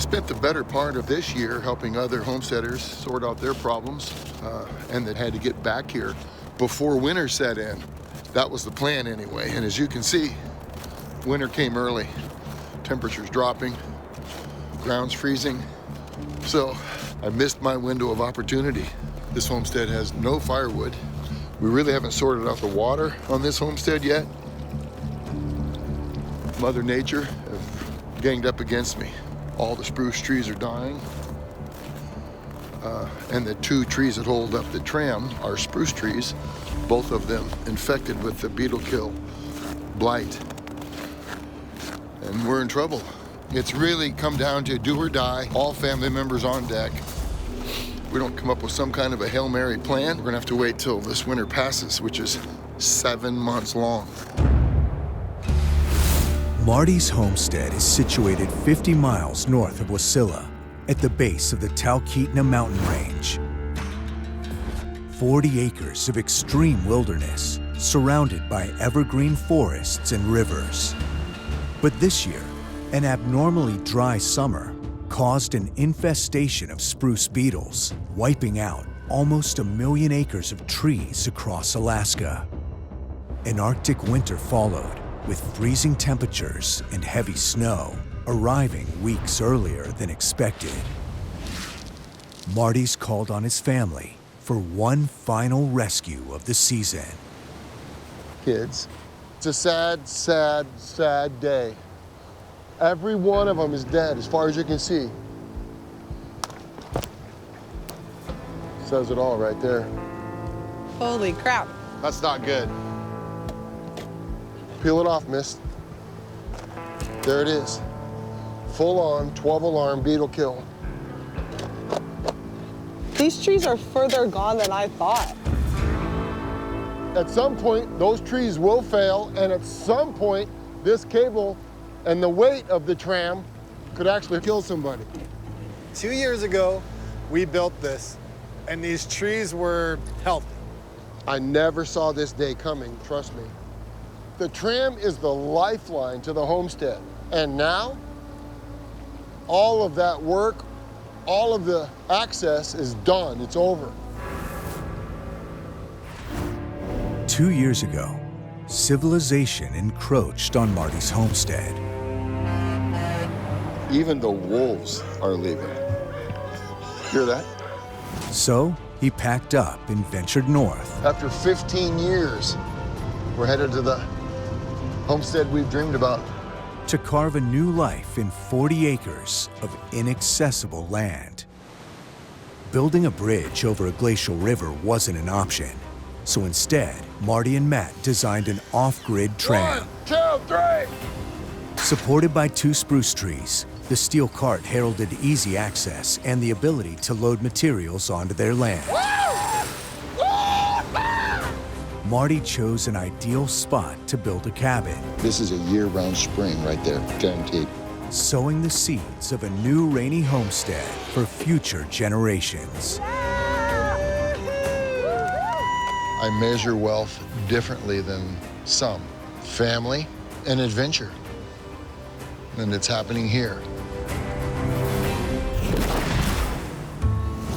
spent the better part of this year helping other homesteaders sort out their problems and that had to get back here before winter set in. That was the plan anyway. And as you can see, winter came early. Temperatures dropping, ground's freezing. So I missed my window of opportunity. This homestead has no firewood. We really haven't sorted out the water on this homestead yet. Mother Nature have ganged up against me. All the spruce trees are dying. And the 2 trees that hold up the tram are spruce trees, both of them infected with the beetle kill blight. And we're in trouble. It's really come down to do or die, all family members on deck. We don't come up with some kind of a Hail Mary plan, we're gonna have to wait till this winter passes, which is 7 months long. Marty's homestead is situated 50 miles north of Wasilla, at the base of the Talkeetna mountain range. 40 acres of extreme wilderness, surrounded by evergreen forests and rivers. But this year, an abnormally dry summer caused an infestation of spruce beetles, wiping out almost 1 million acres of trees across Alaska. An Arctic winter followed, with freezing temperatures and heavy snow arriving weeks earlier than expected. Marty's called on his family for one final rescue of the season. Kids, it's a sad, sad, sad day. Every one of them is dead, as far as you can see. Says it all right there. Holy crap. That's not good. Peel it off, miss. There it is. Full-on 12-alarm beetle kill. These trees are further gone than I thought. At some point, those trees will fail, and at some point, this cable and the weight of the tram could actually kill somebody. 2 years ago, we built this, and these trees were healthy. I never saw this day coming, trust me. The tram is the lifeline to the homestead. And now, all of that work, all of the access is done, it's over. 2 years ago, civilization encroached on Marty's homestead. Even the wolves are leaving. Hear that? So he packed up and ventured north. After 15 years, we're headed to the homestead we've dreamed about. To carve a new life in 40 acres of inaccessible land. Building a bridge over a glacial river wasn't an option. So instead, Marty and Matt designed an off-grid tram. 1, 2, 3! Supported by 2 spruce trees, the steel cart heralded easy access and the ability to load materials onto their land. Marty chose an ideal spot to build a cabin. This is a year-round spring right there, guaranteed. Sowing the seeds of a new Raney homestead for future generations. I measure wealth differently than some. Family and adventure. And it's happening here.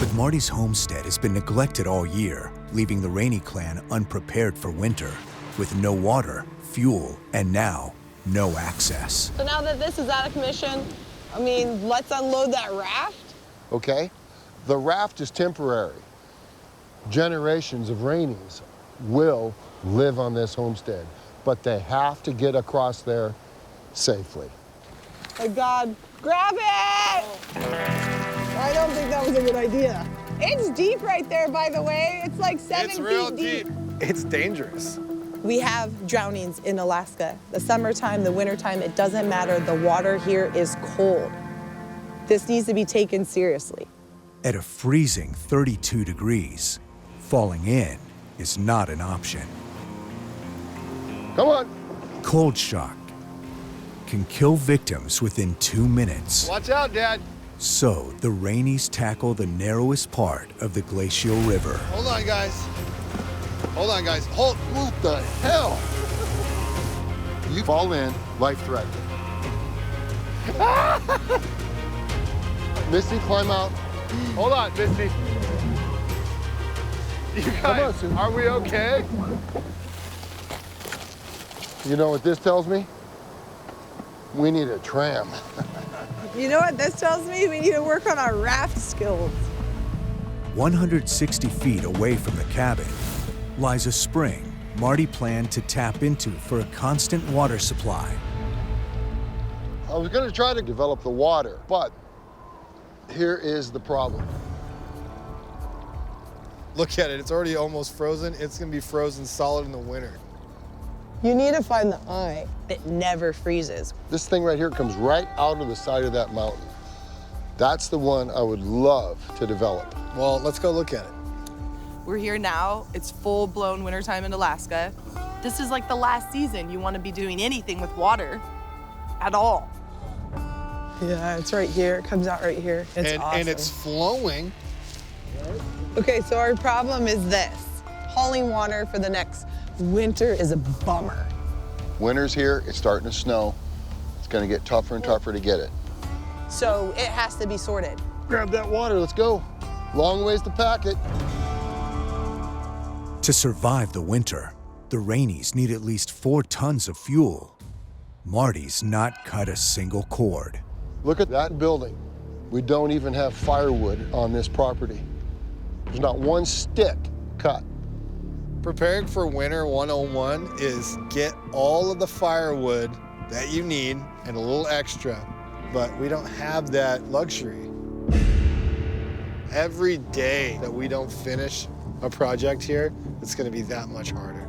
But Marty's homestead has been neglected all year, leaving the Raney clan unprepared for winter, with no water, fuel, and now, no access. So now that this is out of commission, I mean, let's unload that raft? Okay? The raft is temporary. Generations of Raneys will live on this homestead, but they have to get across there safely. My God, grab it! I don't think that was a good idea. It's deep right there, by the way. It's like 7 It's real feet deep. It's dangerous. We have drownings in Alaska. The summertime, the wintertime, it doesn't matter. The water here is cold. This needs to be taken seriously. At a freezing 32 degrees, falling in is not an option. Come on. Cold shock can kill victims within 2 minutes. Watch out, Dad. So the Raneys tackle the narrowest part of the glacial river. Hold on, guys. Hold on, guys. Hold. What the hell? You fall in, life threatening. Misty, climb out. Hold on, Misty. You guys, Sue. are we okay? You know what this tells me? We need a tram. You know what this tells me? We need to work on our raft skills. 160 feet away from the cabin lies a spring Marty planned to tap into for a constant water supply. I was gonna try to develop the water, but here is the problem. Look at it, it's already almost frozen. It's gonna be frozen solid in the winter. You need to find the eye that never freezes. This thing right here comes right out of the side of that mountain. That's the one I would love to develop. Well, let's go look at it. We're here now. It's full-blown wintertime in Alaska. This is like the last season you want to be doing anything with water at all. Yeah, it's right here. It comes out right here. It's awesome. And it's flowing. Okay, so our problem is this. Hauling water for the next winter is a bummer. Winter's here, it's starting to snow. It's gonna get tougher and tougher to get it. So it has to be sorted. Grab that water, let's go. Long ways to pack it. To survive the winter, the Raneys need at least 4 tons of fuel. Marty's not cut a single cord. Look at that building. We don't even have firewood on this property. There's not one stick cut. Preparing for winter 101 is get all of the firewood that you need and a little extra, but we don't have that luxury. Every day that we don't finish a project here, it's gonna be that much harder.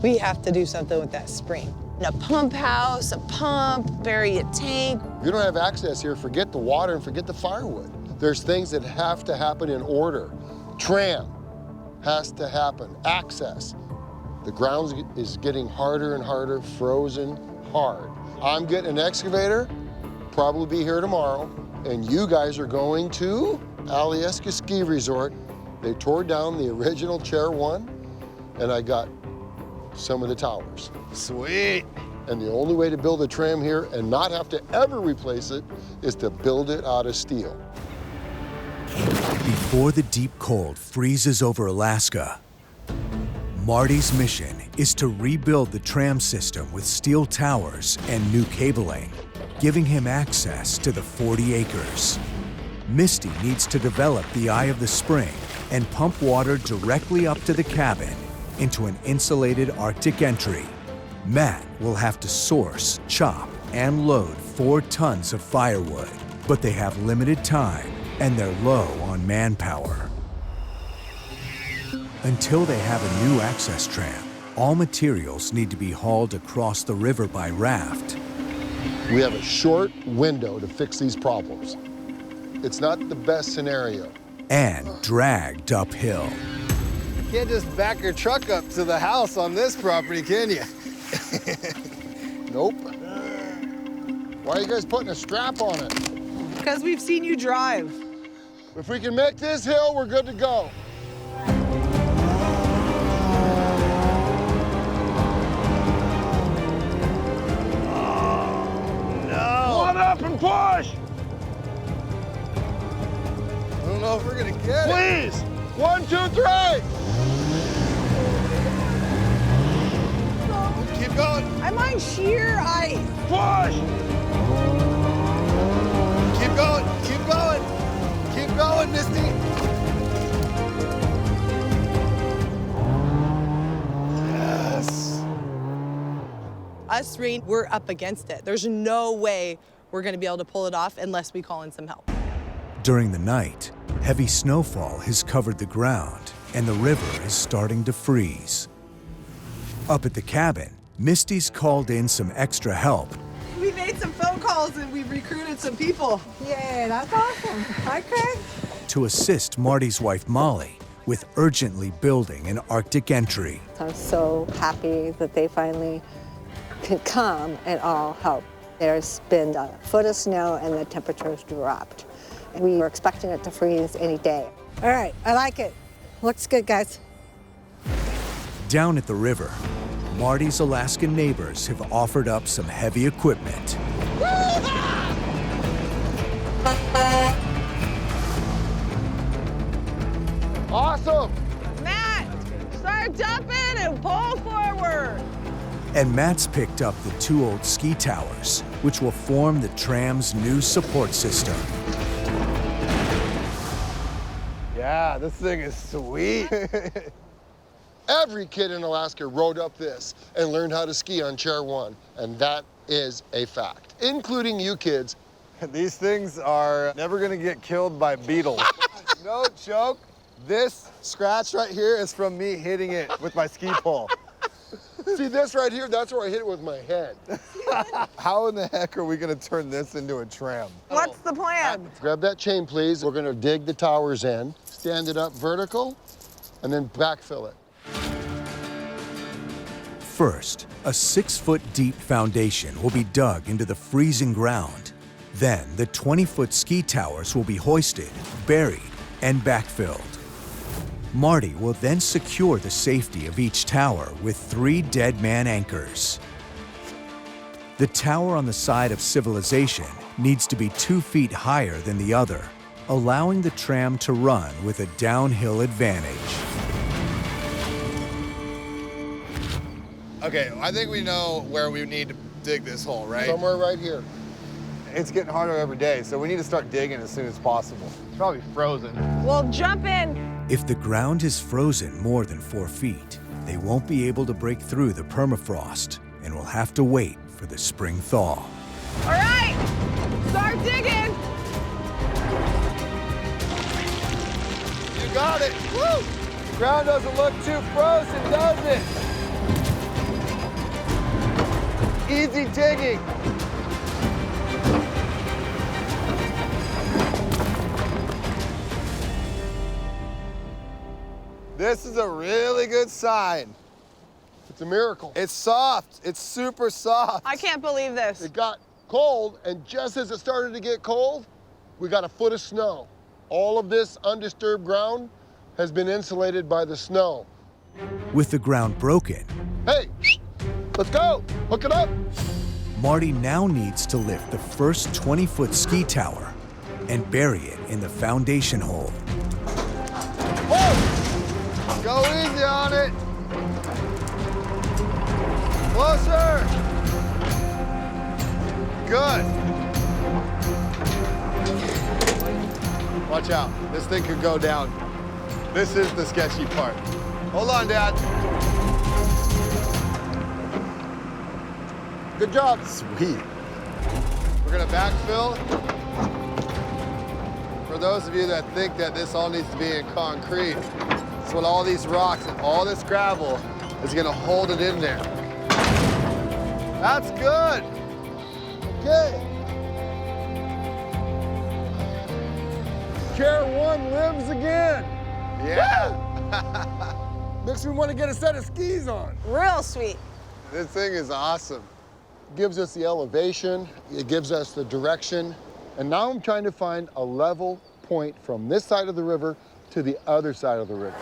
We have to do something with that spring. A pump house, a pump, bury a tank. If you don't have access here, forget the water and forget the firewood. There's things that have to happen in order. Tram has to happen, access. The ground is getting harder and harder, frozen hard. I'm getting an excavator, probably be here tomorrow, and you guys are going to Alyeska Ski Resort. They tore down the original Chair 1, and I got some of the towers. Sweet. And the only way to build a tram here and not have to ever replace it is to build it out of steel. Before the deep cold freezes over Alaska, Marty's mission is to rebuild the tram system with steel towers and new cabling, giving him access to the 40 acres. Misty needs to develop the eye of the spring and pump water directly up to the cabin into an insulated Arctic entry. Matt will have to source, chop, and load 4 tons of firewood, but they have limited time and they're low on manpower. Until they have a new access tram, all materials need to be hauled across the river by raft. We have a short window to fix these problems. It's not the best scenario. And dragged uphill. You can't just back your truck up to the house on this property, can you? Nope. Why are you guys putting a strap on it? Because we've seen you drive. If we can make this hill, we're good to go. One up and push! I don't know if we're gonna get it. Please! 1, 2, 3! Keep going. I'm on sheer ice. Push! Keep going, keep going. Keep going, Misty. Yes. Us, Rain, we're up against it. There's no way we're gonna be able to pull it off unless we call in some help. During the night, heavy snowfall has covered the ground and the river is starting to freeze. Up at the cabin, Misty's called in some extra help. We made some phone calls and we recruited some people. Yay, that's awesome. Okay. To assist Marty's wife Molly with urgently building an Arctic entry. I'm so happy that they finally can come and all help. There's been a foot of snow and the temperature's dropped. We were expecting it to freeze any day. All right, I like it. Looks good, guys. Down at the river, Marty's Alaskan neighbors have offered up some heavy equipment. Awesome. Matt, start jumping and pull forward. And Matt's picked up the 2 old ski towers, which will form the tram's new support system. Yeah, this thing is sweet. Every kid in Alaska rode up this and learned how to ski on Chair 1, and that is a fact, including you kids. These things are never gonna get killed by beetles. No joke. This scratch right here is from me hitting it with my ski pole. See this right here? That's where I hit it with my head. How in the heck are we gonna turn this into a tram? What's the plan? Grab that chain, please. We're gonna dig the towers in, stand it up vertical, and then backfill it. First, a 6-foot deep foundation will be dug into the freezing ground. Then, the 20-foot ski towers will be hoisted, buried, and backfilled. Marty will then secure the safety of each tower with 3 dead man anchors. The tower on the side of civilization needs to be 2 feet higher than the other, allowing the tram to run with a downhill advantage. Okay, I think we know where we need to dig this hole, right? Somewhere right here. It's getting harder every day, so we need to start digging as soon as possible. It's probably frozen. Well, jump in. If the ground is frozen more than 4 feet, they won't be able to break through the permafrost and will have to wait for the spring thaw. All right, start digging. You got it. Woo! The ground doesn't look too frozen, does it? Easy digging. This is a really good sign. It's a miracle. It's soft. It's super soft. I can't believe this. It got cold, and just as it started to get cold, we got a foot of snow. All of this undisturbed ground has been insulated by the snow. With the ground broken, Hey, let's go. Hook it up. Marty now needs to lift the first 20-foot ski tower and bury it in the foundation hole. Whoa! Go easy on it. Closer. Good. Watch out. This thing could go down. This is the sketchy part. Hold on, Dad. Good job. Sweet. We're gonna backfill. For those of you that think that this all needs to be in concrete, it's what all these rocks and all this gravel is gonna hold it in there. That's good. Okay. Chair 1 lives again. Yeah. Makes me want to get a set of skis on. Real sweet. This thing is awesome. Gives us the elevation, it gives us the direction, and now I'm trying to find a level point from this side of the river to the other side of the river.